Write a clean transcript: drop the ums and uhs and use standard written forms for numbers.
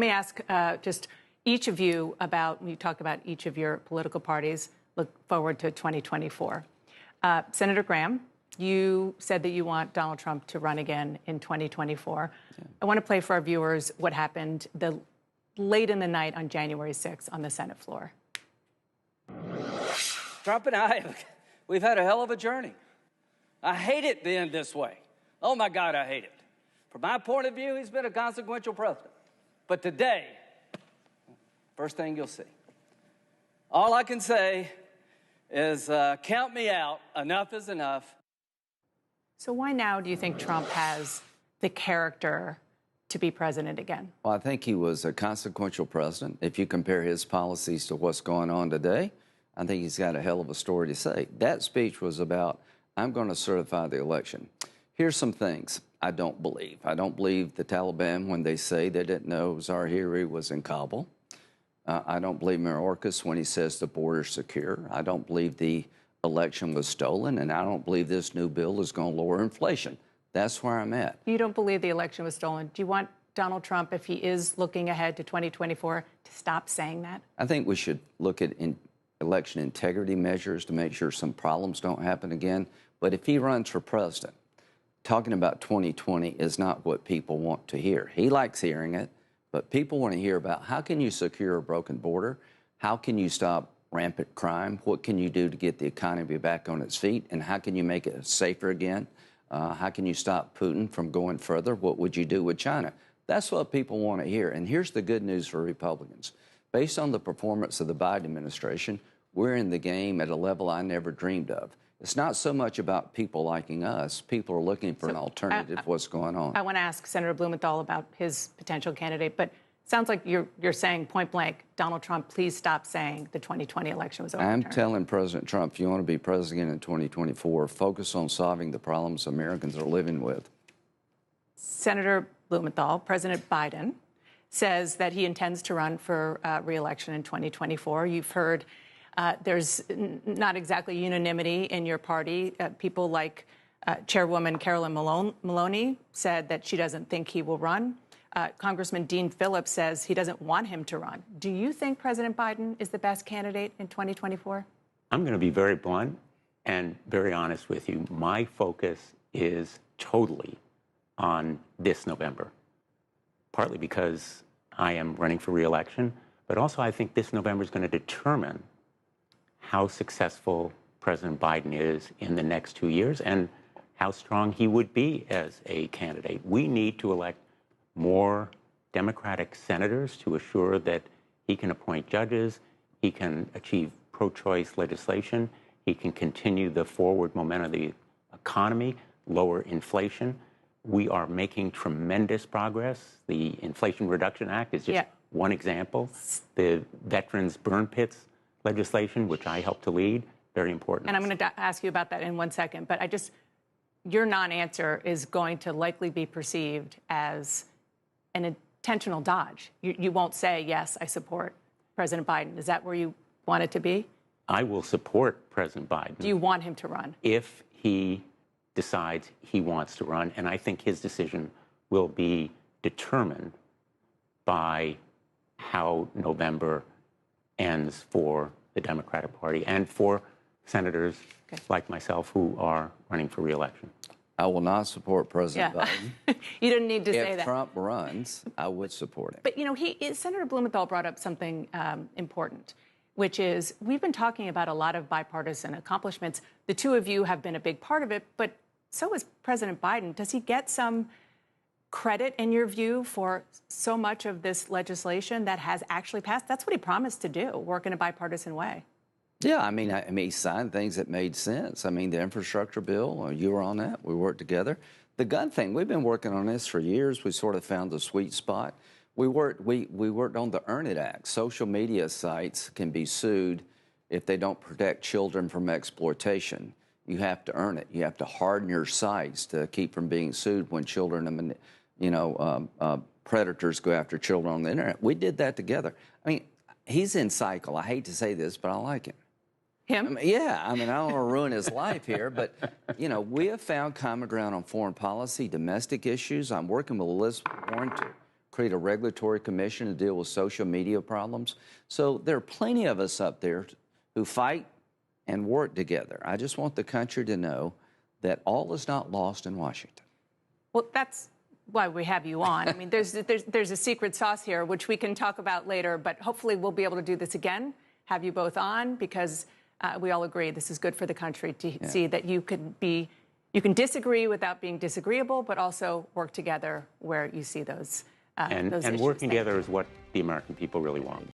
Let me ask just each of you about, when you talk about each of your political parties, look forward to 2024. Senator Graham, you said that you want Donald Trump to run again in 2024. Yeah. I want to play for our viewers what happened late in the night on January 6th on the Senate floor. Trump and I, we've had a hell of a journey. I hate it being this way. Oh, my God, I hate it. From my point of view, he's been a consequential president. But today, first thing you'll see, all I can say is count me out. Enough is enough. So why now do you think Trump has the character to be president again? Well, I think he was a consequential president. If you compare his policies to what's going on today, I think he's got a hell of a story to say. That speech was about, I'm going to certify the election. Here's some things I don't believe. I don't believe the Taliban when they say they didn't know Zawahiri was in Kabul. I don't believe Mayorkas when he says the border's secure. I don't believe the election was stolen, and I don't believe this new bill is going to lower inflation. That's where I'm at. You don't believe the election was stolen. Do you want Donald Trump, if he is looking ahead to 2024, to stop saying that? I think we should look at election integrity measures to make sure some problems don't happen again. But if he runs for president, talking about 2020 is not what people want to hear. He likes hearing it, but people want to hear about how can you secure a broken border? How can you stop rampant crime? What can you do to get the economy back on its feet? And how can you make it safer again? How can you stop Putin from going further? What would you do with China? That's what people want to hear. And here's the good news for Republicans. Based on the performance of the Biden administration, we're in the game at a level I never dreamed of. It's not so much about people liking us. People are looking for an alternative to what's going on. I want to ask Senator Blumenthal about his potential candidate, but it sounds like you're saying point blank, Donald Trump, please stop saying the 2020 election was overturned. I'm telling President Trump, if you want to be president in 2024, focus on solving the problems Americans are living with. Senator Blumenthal, President Biden says that he intends to run for re-election in 2024. You've heard there's not exactly unanimity in your party. People like Chairwoman Carolyn Maloney said that she doesn't think he will run. Congressman Dean Phillips says he doesn't want him to run. Do you think President Biden is the best candidate in 2024? I'm going to be very blunt and very honest with you. My focus is totally on this November, partly because I am running for re-election, but also I think this November is going to determine how successful President Biden is in the next 2 years and how strong he would be as a candidate. We need to elect more Democratic senators to assure that he can appoint judges, he can achieve pro-choice legislation, he can continue the forward momentum of the economy, lower inflation. We are making tremendous progress. The Inflation Reduction Act is just one example. The Veterans Burn Pits legislation, which I helped to lead, very important. And I'm going to ask you about that in 1 second, but your non-answer is going to likely be perceived as an intentional dodge. You won't say, yes, I support President Biden. Is that where you want it to be? I will support President Biden. Do you want him to run? If he decides he wants to run, and I think his decision will be determined by how November ends for the Democratic Party and for senators like myself who are running for re-election. I will not support President Biden. You didn't need to say that. If Trump runs, I would support him. But, you know, Senator Blumenthal brought up something important, which is we've been talking about a lot of bipartisan accomplishments. The two of you have been a big part of it, but so is President Biden. Does he get some credit, in your view, for so much of this legislation that has actually passed? That's what he promised to do, work in a bipartisan way. Yeah, I mean, he signed things that made sense. I mean, the infrastructure bill, you were on that. We worked together. The gun thing, we've been working on this for years. We sort of found the sweet spot. We worked on the Earn It Act. Social media sites can be sued if they don't protect children from exploitation. You have to earn it. You have to harden your sites to keep from being sued when children, predators go after children on the internet. We did that together. I mean, he's in cycle. I hate to say this, but I like him. Him? I don't want to ruin his life here, but, we have found common ground on foreign policy, domestic issues. I'm working with Elizabeth Warren to create a regulatory commission to deal with social media problems. So there are plenty of us up there who fight and work together. I just want the country to know that all is not lost in Washington. Well, that's why we have you on. I mean, there's a secret sauce here, which we can talk about later, but hopefully we'll be able to do this again, have you both on, because we all agree this is good for the country to see that you can disagree without being disagreeable, but also work together where you see those And issues. working together is what the American people really want.